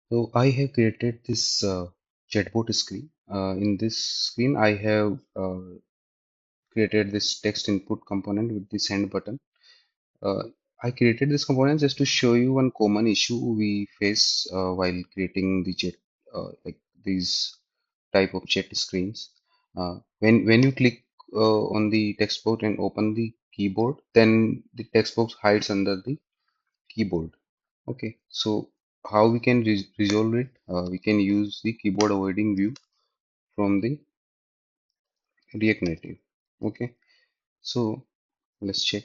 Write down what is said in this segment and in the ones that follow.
So I have created this chatbot screen. In this screen, I have created this text input component with the send button. Uh, I created this component just to show you one common issue we face while creating the chat, like these type of chat screens. When you click on the text box and open the keyboard, then the text box hides under the keyboard. Okay, so how we can resolve it? We can use the keyboard avoiding view from the React Native. Okay, so let's check.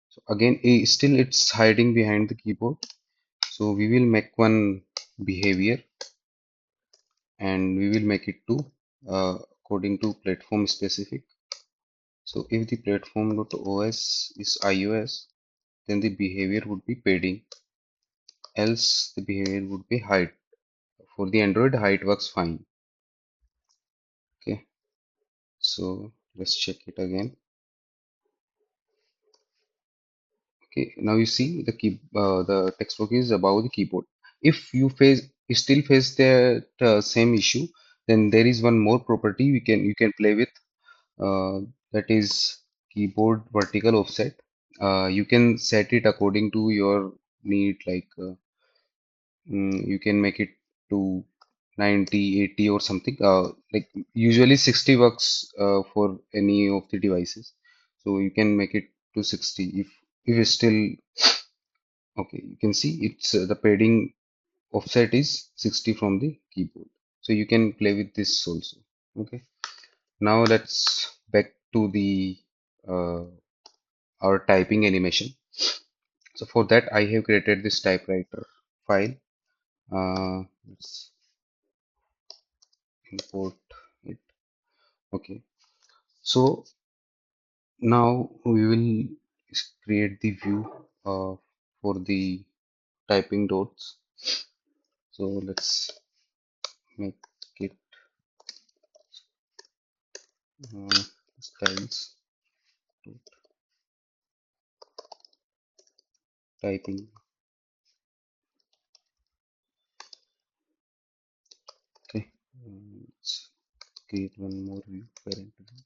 So again, still it's hiding behind the keyboard. So we will make one behavior and we will make it to according to platform specific. So if the platform.os is iOS, then the behavior would be padding, else the behavior would be height. For the Android, height works fine. Okay, so let's check it again. Okay, now you see the text box is above the keyboard. If you still face that same issue, then there is one more property you can play with. That is keyboard vertical offset. You can set it according to your need, like you can make it to 90, 80 or something. Like usually 60 works for any of the devices. So you can make it to 60 if it's still okay. You can see it's the padding offset is 60 from the keyboard. So you can play with this also. Okay. Now let's back to the uh, our typing animation. So for that I have created this typewriter file. Let's import it. Okay. So now we will create the view for the typing dots. So let's make it uh, styles typing. Okay. Let's create one more view, parent view.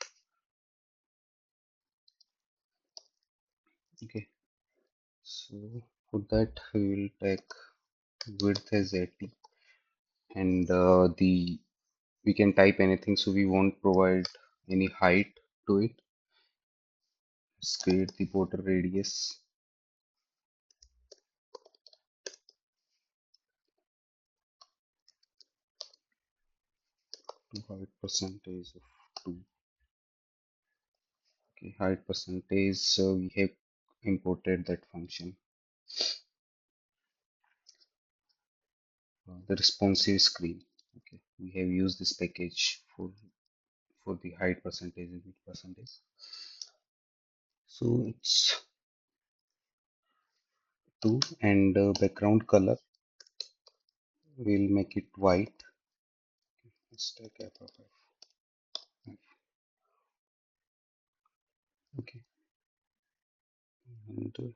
Okay. So for that we will take width as 80 and the we can type anything, so we won't provide any height to it. Let's create the border radius, height percentage of 2. Okay, height percentage, so we have imported that function. The responsive screen. Okay, we have used this package for the height percentage and width percentage. So it's 2 and background color we'll make it white. Let's take FFF. Okay, and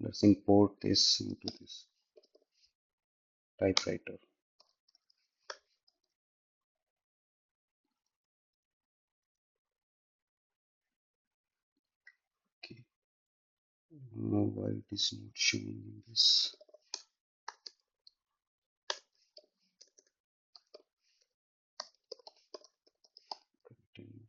let's import this into this typewriter. Okay, why it is not showing in this. Container.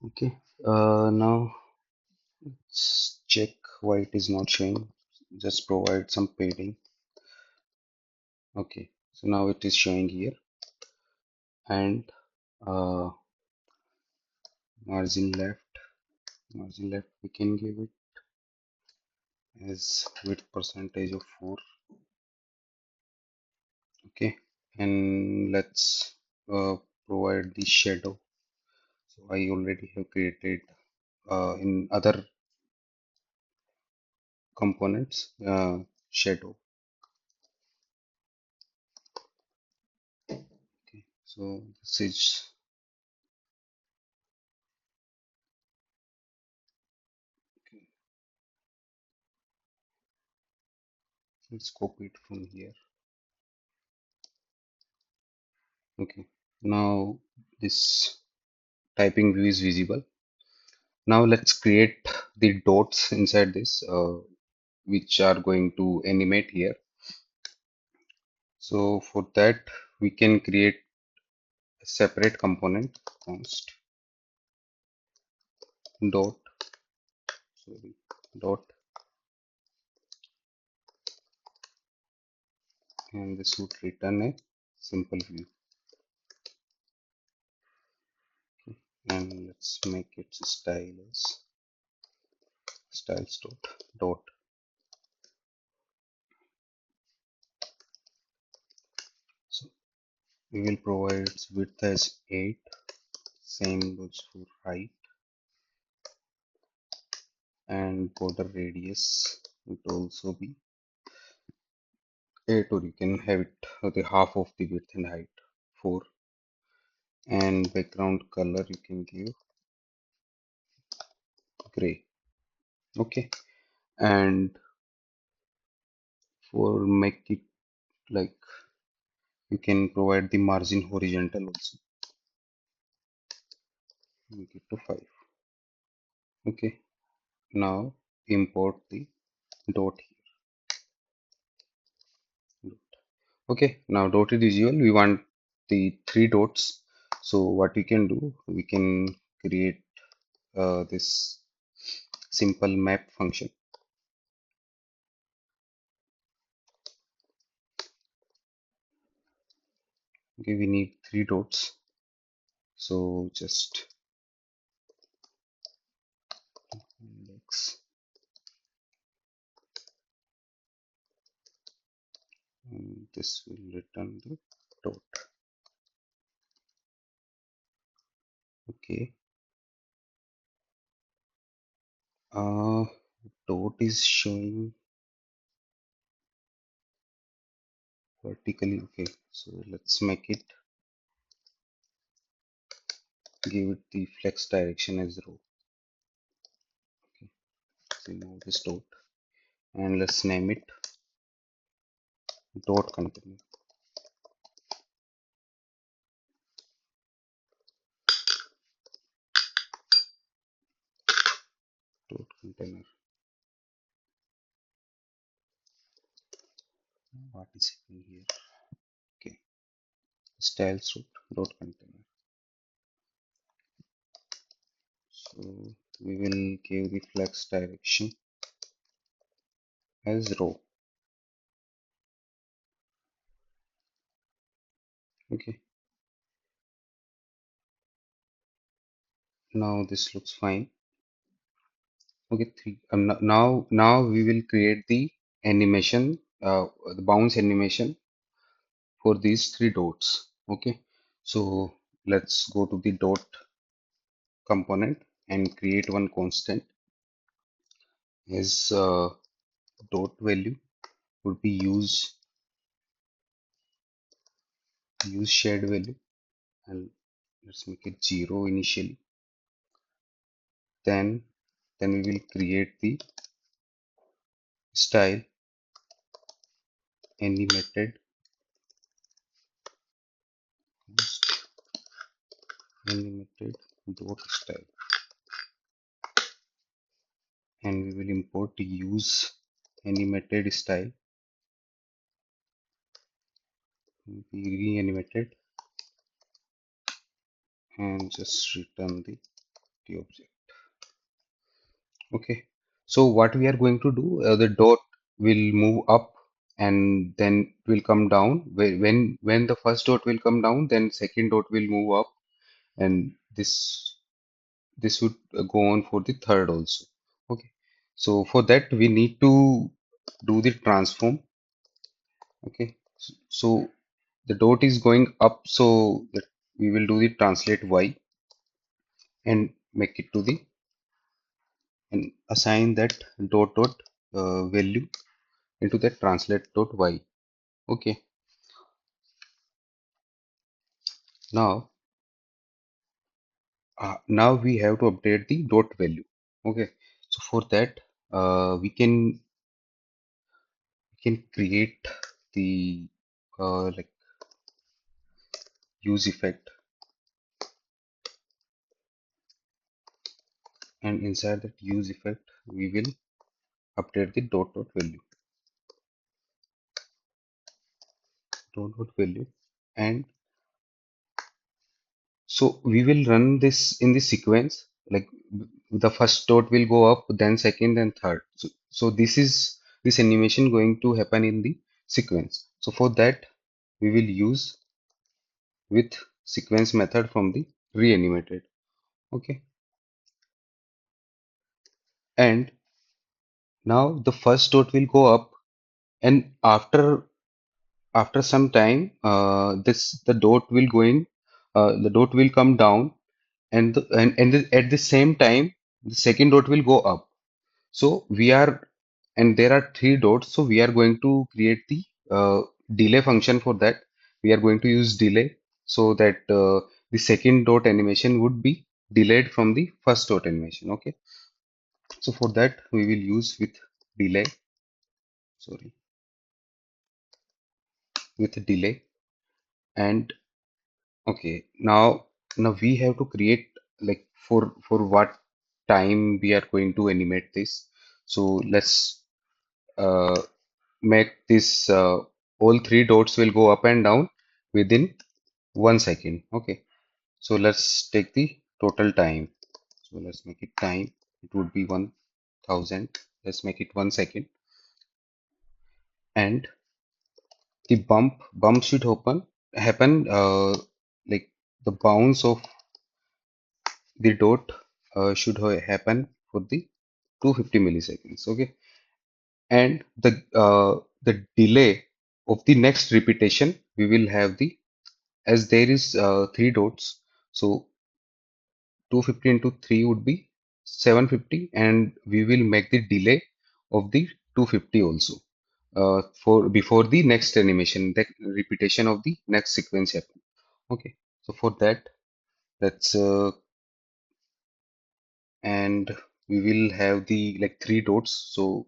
Okay, now let's check why it is not showing. Just provide some padding. Okay, so now it is showing here, and uh, margin left, we can give it as width percentage of 4. Okay, and let's provide the shadow. So I already have created in other components shadow. Okay, So this is okay. Let's copy it from here. Okay. Now this typing view is visible. Now let's create the dots inside this, which are going to animate here. So for that, we can create a separate component, const dot, sorry, dot, and this would return a simple view. And let's make its style as styles dot. So we will provide its width as 8, same goes for height, and border radius would also be 8, or you can have it the half of the width and height, 4. And background color you can give gray. Okay. And for make it like, you can provide the margin horizontal also, make it to 5. Okay. Now import the dot here. Okay, now dot is visual. We want the 3 dots. So what we can do, we can create this simple map function. Okay, we need 3 dots. So just index, and this will return the dot. Okay, uh, dot is showing vertically. Okay, so let's make it, give it the flex direction as row. Okay, remove this dot and let's name it dot container. Dot container. What is happening here? Okay, styles root dot container. So we will give the flex direction as row. Okay, now this looks fine. Okay, now we will create the animation, the bounce animation for these 3 dots. Okay, so let's go to the dot component and create one constant as dot value would be use shared value, and let's make it 0 initially. Then we will create the style animated animated dot style, and we will import use animated style, be reanimated, and just return the object. Okay, so what we are going to do, the dot will move up and then will come down. When the first dot will come down, then second dot will move up, and this would go on for the third also. Okay, so for that we need to do the transform. Okay, so the dot is going up, so that we will do the translate y and make it to the, and assign that dot value into that translate dot y. Okay, Now we have to update the dot value. Okay, so for that, we can create the like use effect, and inside that use effect we will update the dot value, dot value. And so we will run this in the sequence, like the first dot will go up, then second, then third. So this animation going to happen in the sequence. So for that we will use with sequence method from the reanimated. Okay, and now the first dot will go up, and after some time, this the dot will going, the dot will come down, at the same time the second dot will go up. So we are, and there are three dots, so we are going to create the delay function. For that we are going to use delay, so that the second dot animation would be delayed from the first dot animation. Okay, so for that we will use with delay, sorry, with delay. And okay, now we have to create, like, for what time we are going to animate this. So let's uh, make this, all three dots will go up and down within 1 second. Okay, so let's take the total time. So let's make it time, it would be 1000. Let's make it 1 second. And the bump should happen, like the bounce of the dot should happen for the 250 milliseconds. Okay, and the delay of the next repetition, we will have the, as there is three dots, so 250 into 3 would be 750, and we will make the delay of the 250 also, for before the next animation, the repetition of the next sequence happen. Okay, so for that, let's and we will have the, like, three dots. So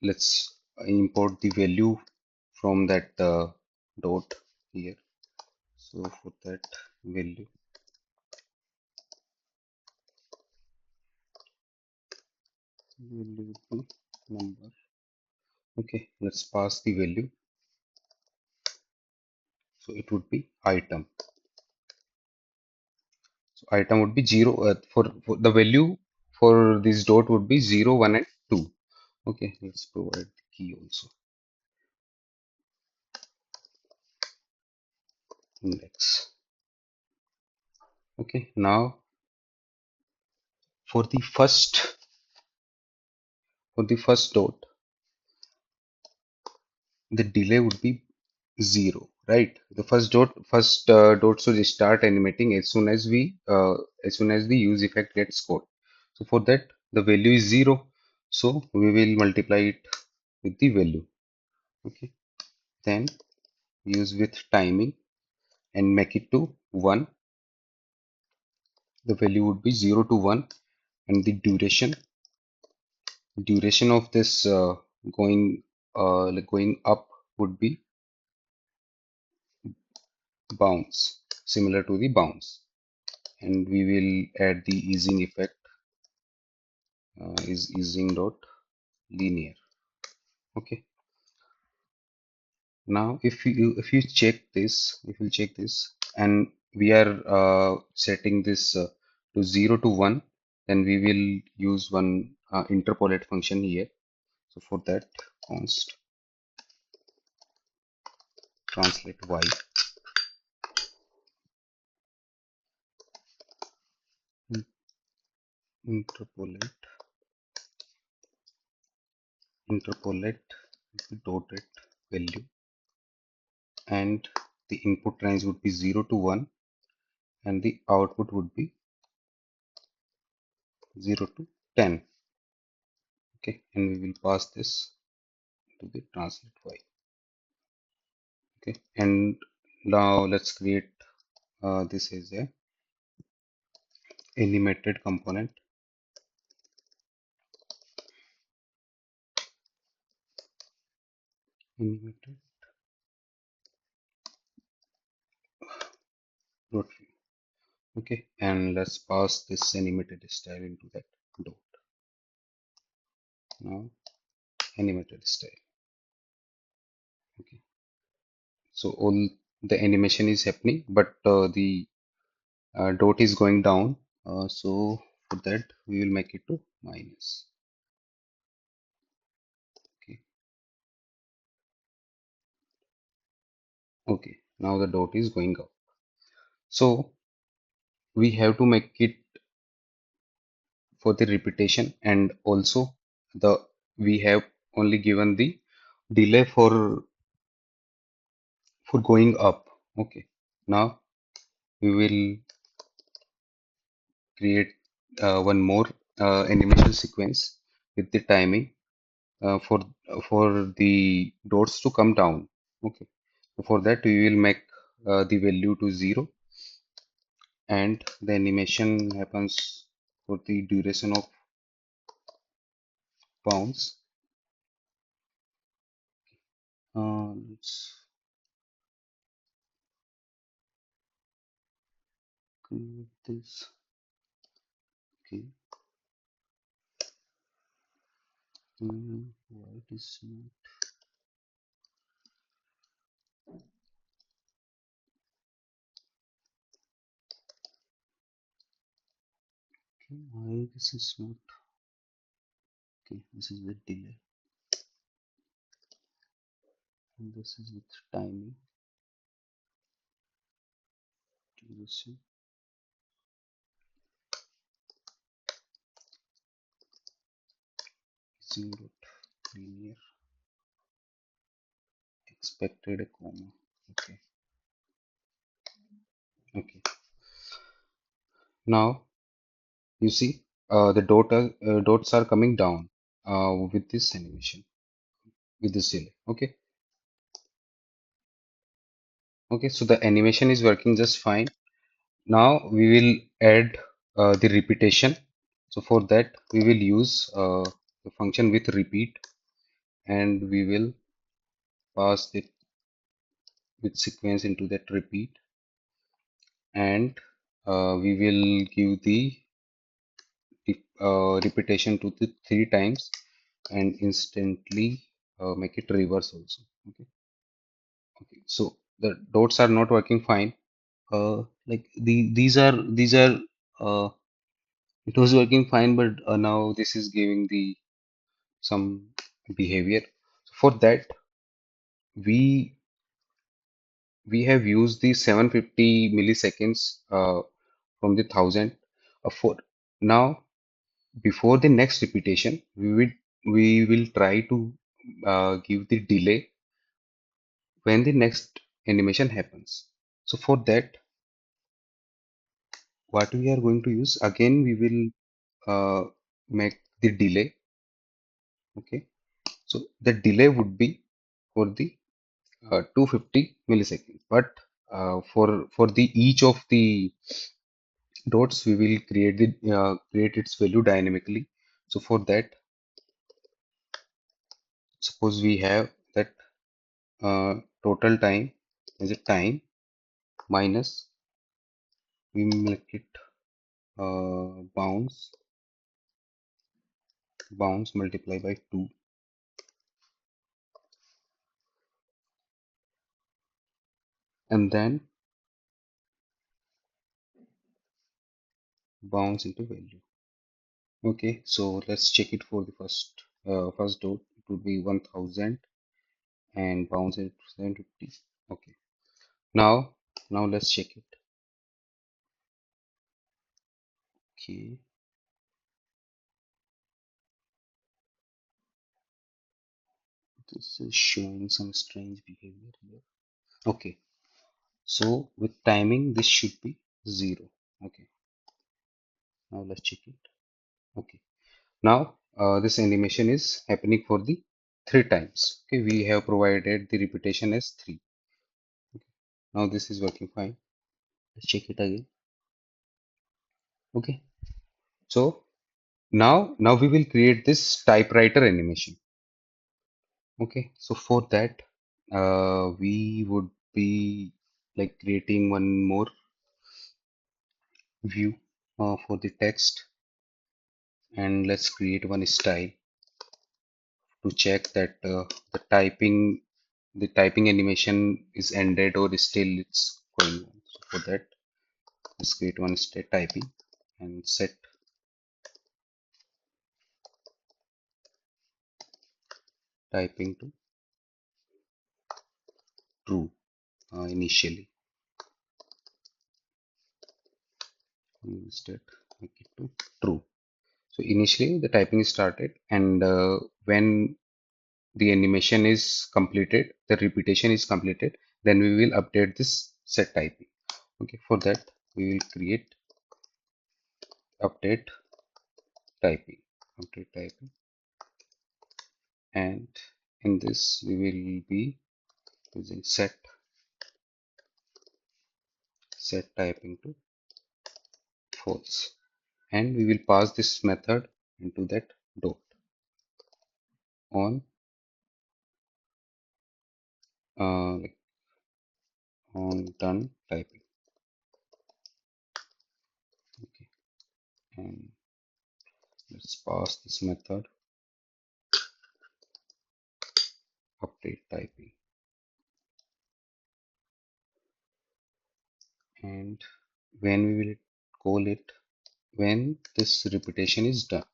let's import the value from that dot here. So for that value would be number. Okay, let's pass the value. So it would be item. So item would be zero, for the value for this dot would be 0, 1, and 2. Okay, let's provide the key also, index. Okay, now for the first dot, the delay would be 0, right? The first dot should start animating as soon as the use effect gets called. So for that the value is 0, so we will multiply it with the value. Okay, then use with timing and make it to 1. The value would be 0 to 1, and the duration of this going like going up would be bounce, similar to the bounce. And we will add the easing effect, is easing dot linear. Okay, now if you check this, and we are setting this to 0 to 1, then we will use one interpolate function here. So for that, const translate y, in- interpolate interpolate the dotted value, and the input range would be 0 to 1, and the output would be 0 to 10. Okay, and we will pass this to the translate y. Okay, and now let's create this is a animated component. Animated rotary. Okay, and let's pass this animated style into that dot. Now animated style. Okay, so all the animation is happening, but the dot is going down. So for that we will make it to minus. Okay, okay. Now the dot is going up. So we have to make it for the repetition, and also the we have only given the delay for going up. Okay, now we will create one more animation sequence with the timing for the dots to come down. Okay, for that we will make the value to 0, and the animation happens for the duration of bounds. Let's create this. Okay, why it is not okay? Why this is not okay? This is with delay, and this is with timing. Duration 0 linear expected a comma. Okay, okay. Now you see dots are coming down with this animation, with this delay. Okay, okay. So the animation is working just fine. Now we will add the repetition. So for that we will use the function with repeat, and we will pass it with sequence into that repeat, and we will give the repetition to the 3 times, and instantly make it reverse also. Okay, okay. So the dots are not working fine. Like these are uh, it was working fine, but now this is giving the some behavior. So for that we we have used the 750 milliseconds from the 1000 for now. Before the next repetition we will try to give the delay when the next animation happens. So for that what we are going to use, again we will make the delay. Okay, so the delay would be for the 250 milliseconds, but for the each of the dots we will create its value dynamically. So for that, suppose we have that total time is a time minus, we make it bounds multiply by 2, and then bounds into value. Okay, so let's check it for the first dot. It would be 1000 and bounds at 750. Okay, now let's check it. Okay, this is showing some strange behavior here. Okay, so with timing this should be 0. Okay, now let's check it. Okay, now this animation is happening for the 3 times. Okay, we have provided the repetition as 3. Now this is working fine. Let's check it again. Okay. So now we will create this typewriter animation. Okay. So for that, we would be like creating one more view for the text, and let's create one style to check that the typing animation is ended or still it's going on. So for that, let's create one state typing and set typing to true initially. Instead, make it to true. So initially the typing is started, and when the animation is completed, the repetition is completed, then we will update this set typing. Okay, for that we will create update typing, update typing, and in this we will be using set typing to false, and we will pass this method into that dot on like on done typing. Okay, and let's pass this method update typing, and when we will call it when this repetition is done.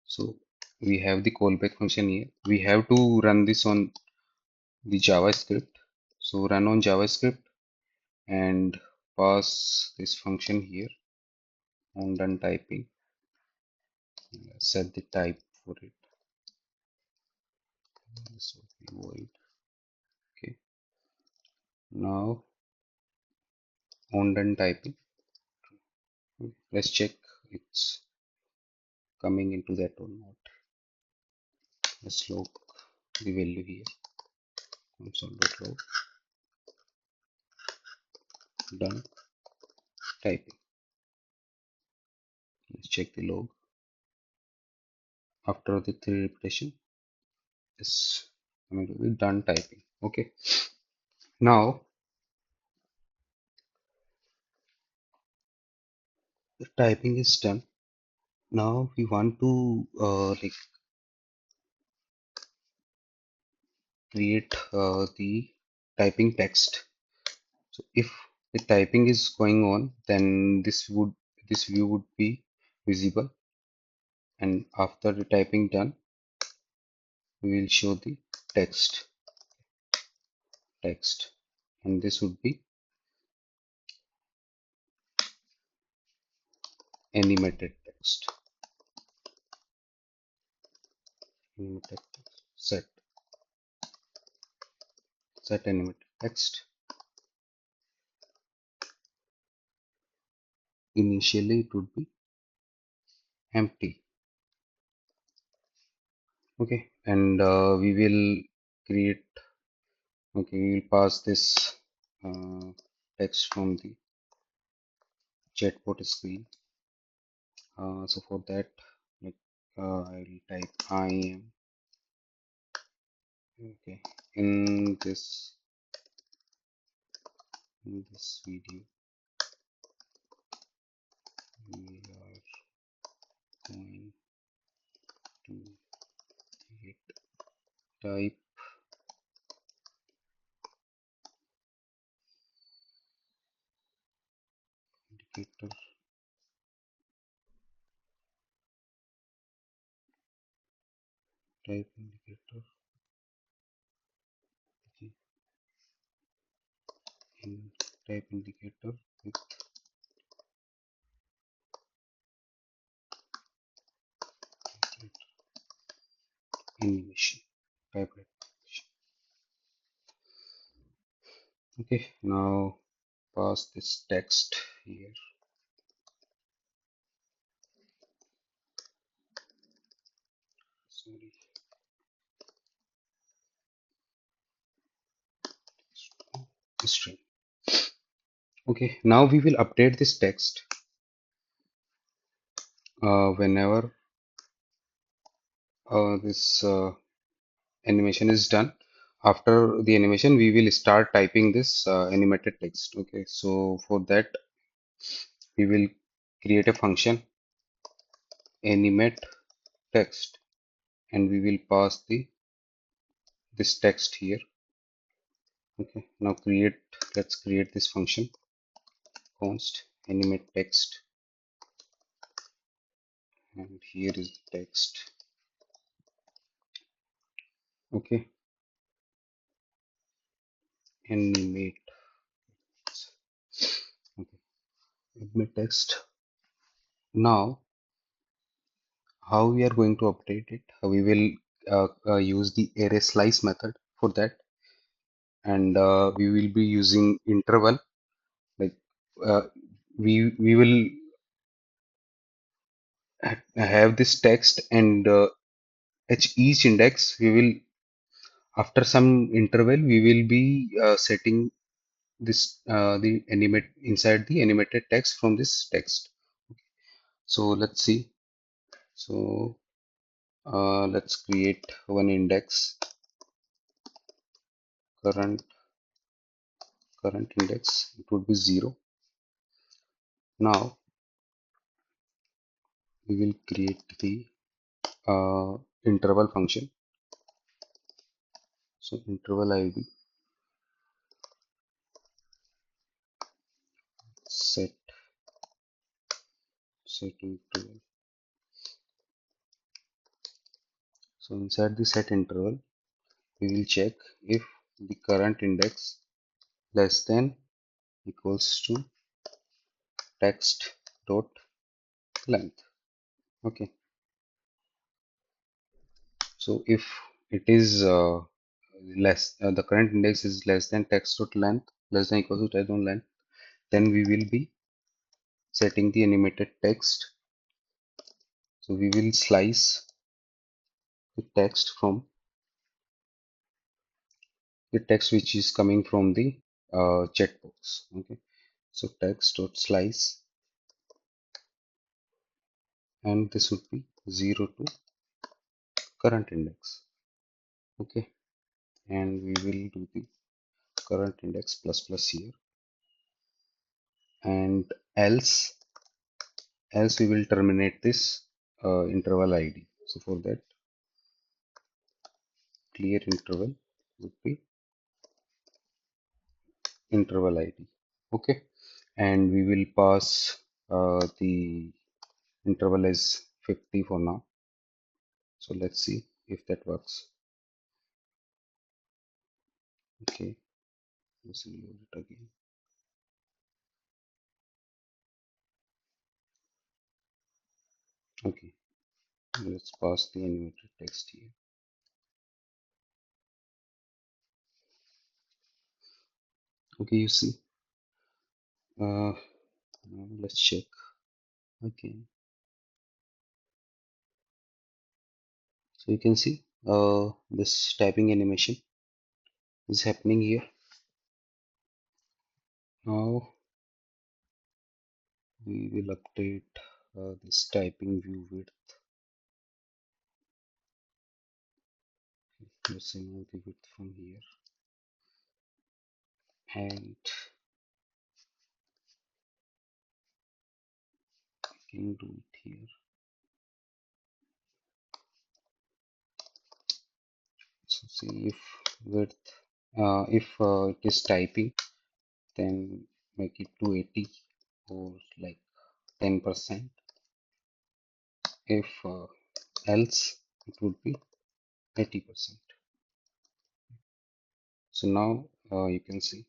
So we have the callback function here. We have to run this on the JavaScript. So run on JavaScript and pass this function here on done typing. Set the type for it. This will be void. Okay. Now on done typing. Let's check it's coming into that or not. Let's log the value here. Console.log done typing. Let's check the log after the three repetition. Yes, I'm going to be done typing. Okay. Now the typing is done. Now we want to like create the typing text. So if the typing is going on, then this view would be visible, and after the typing done, we will show the text, and this would be animated text. Animated text. Set animated text. Initially it would be empty. Okay, and we will create. Okay, we will pass this text from the chatbot screen. So for that, like I'll type I am. Okay, in this video, we are going to create type indicator, type indicator okay, in type indicator with animation. Type it. Okay, now pass this text here. Sorry, string. Okay, now we will update this text whenever this animation is done. After the animation, we will start typing this animated text. Okay, so for that, we will create a function animate text, and we will pass the this text here. Okay, now let's create this function const animate text, and here is the text. Okay, animate. Okay, animate text. Now, how we are going to update it? We will use the array slice method for that, and we will be using interval. Like uh, we will have this text, and at each index we will, after some interval, we will be setting this the animate inside the animated text from this text. So let's see. So let's create one index, current index. It would be 0. Now we will create the interval function. So interval id set interval. So inside the set interval, we will check if the current index less than equals to text dot length. Okay. So if it is the current index is less than text dot length, less than equal to text dot length, then we will be setting the animated text. So we will slice the text from the text which is coming from the chat box. Okay. So text dot slice, and this would be 0 to current index. Okay. And we will do the current index plus plus here, and else we will terminate this interval id. So for that, clear interval would be interval id. Okay, and we will pass the interval as 50 for now. So let's see if that works. Okay, let's reload it again. Okay, let's pass the animated text here. Okay, you see, now let's check again. So you can see this typing animation is happening here. Now we will update this typing view width. Let's remove the width from here, and we can do it here. So see if width, if it is typing, then make it to 80 or like 10%. If else, it would be 80%. So now you can see,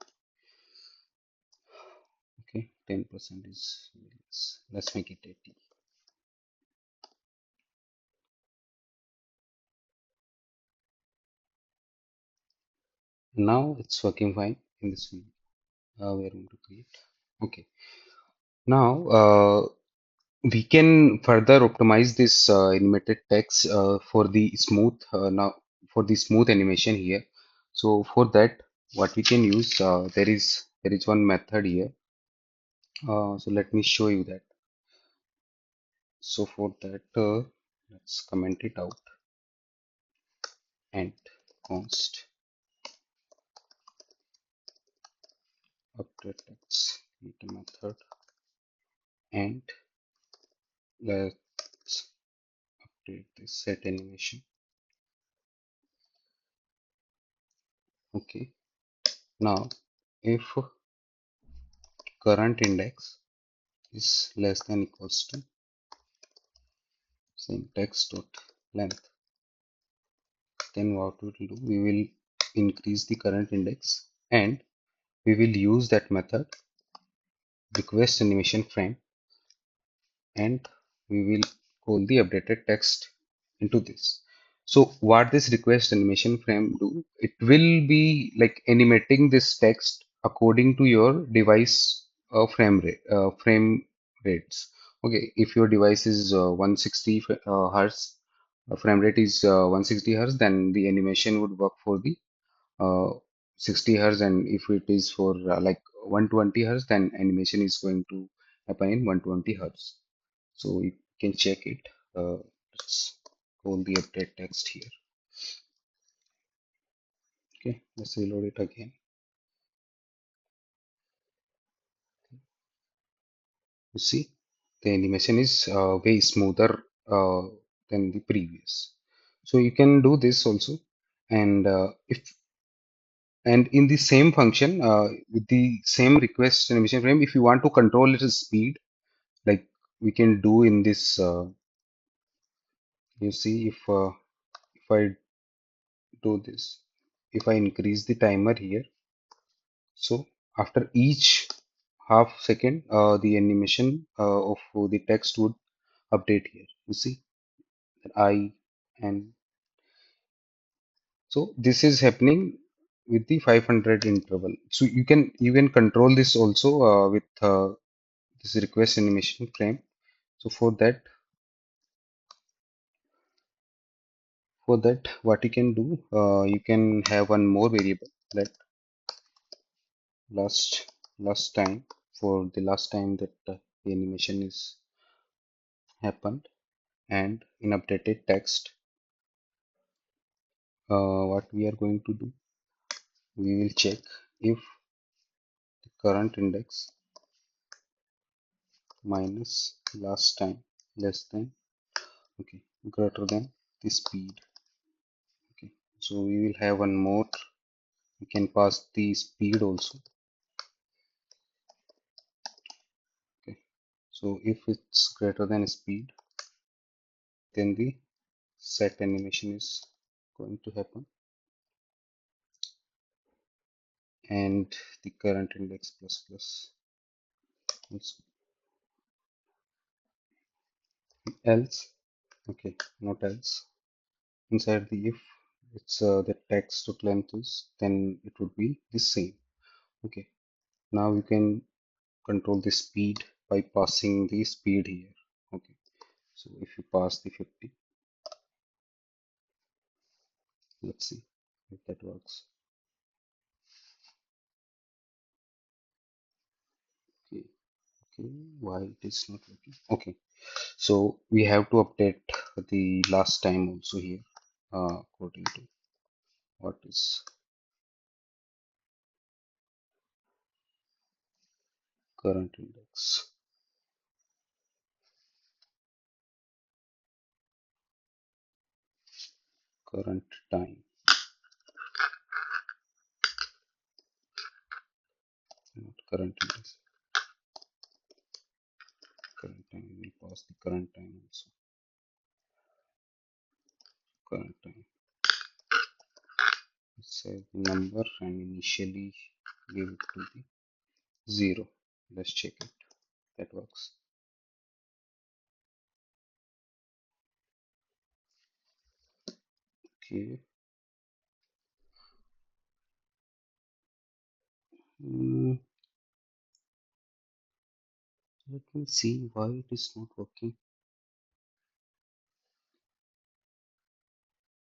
okay, 10% is less. Let's make it 80. Now it's working fine in this video. We are going to create. Okay. Now we can further optimize this animated text for the smooth animation here. So for that, what we can use, there is one method here. So let me show you that. So for that, let's comment it out and const update text create a method and let's update this set animation. Okay. Now, if current index is less than equals to same text dot length, then what we will do? We will increase the current index and we will use that method request animation frame and we will call the updated text into this. So what this request animation frame do, it will be like animating this text according to your device frame rates. Okay, if your device is 160 hertz, frame rate is 160 hertz, then the animation would work for the uh, 60 hertz, and if it is for like 120 hertz, then animation is going to happen in 120 hertz. So you can check it. Let's call the update text here. Okay, let's reload it again. You see, the animation is way smoother than the previous. So you can do this also, and if and in the same function with the same request animation frame, if you want to control its speed, like we can do in this. You see, if I do this, if I increase the timer here. So after each half second, the animation of the text would update here. You see, I and so this is happening with the 500 interval. So you can control this also with this request animation frame. So for that, what you can do, you can have one more variable that last last time for the last time that the animation is happened and in updated text what we are going to do, we will check if the current index minus last time less than, okay, greater than the speed. Okay, so we will have one more, we can pass the speed also. Okay, so if it's greater than speed, then the set animation is going to happen and the current index plus plus is else. Okay, not else. Inside the if it's the text to length is, then it would be the same. Okay, now you can control the speed by passing the speed here. Okay, so if you pass the 50, let's see if that works. Okay, okay, why it is not working? Okay, so we have to update the last time also here according to what is current index, current time, not current index, current time. We will pass the current time also, current time. Say the number and initially give it to the 0. Let's check it. That works. Okay. Hmm, let me see why it is not working.